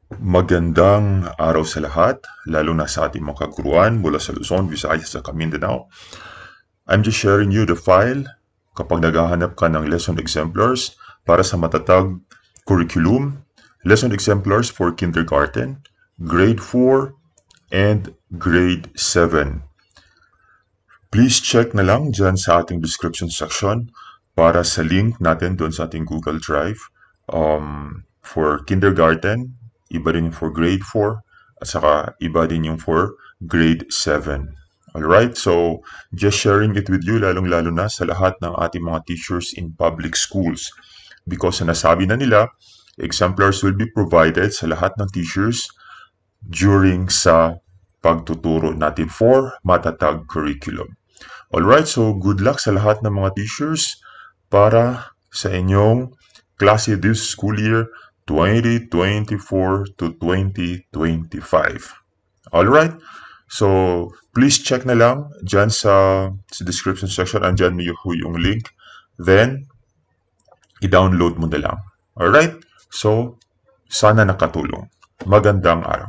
Magandang araw sa lahat, lalo na sa ating mga kaguruan mula sa Luzon, Visayas at Mindanao. I'm just sharing you the file kapag naghahanap ka ng lesson exemplars para sa matatag curriculum, lesson exemplars for kindergarten, grade 4, and grade 7. Please check na lang dyan sa ating description section para sa link natin doon sa ating Google Drive. For kindergarten, iba din yung for grade 4, at saka iba din yung for grade 7. Alright, so just sharing it with you, lalong-lalo na sa lahat ng ating mga teachers in public schools. Because nasabi na nila, exemplars will be provided sa lahat ng teachers during sa pagtuturo natin for matatag curriculum. Alright, so good luck sa lahat ng mga teachers para sa inyong klase this school year 2024 to 2025. Alright, so please check na lang dyan sa description section, andyan yung link. Then, i-download mo na lang. Alright, so sana nakatulong. Magandang araw.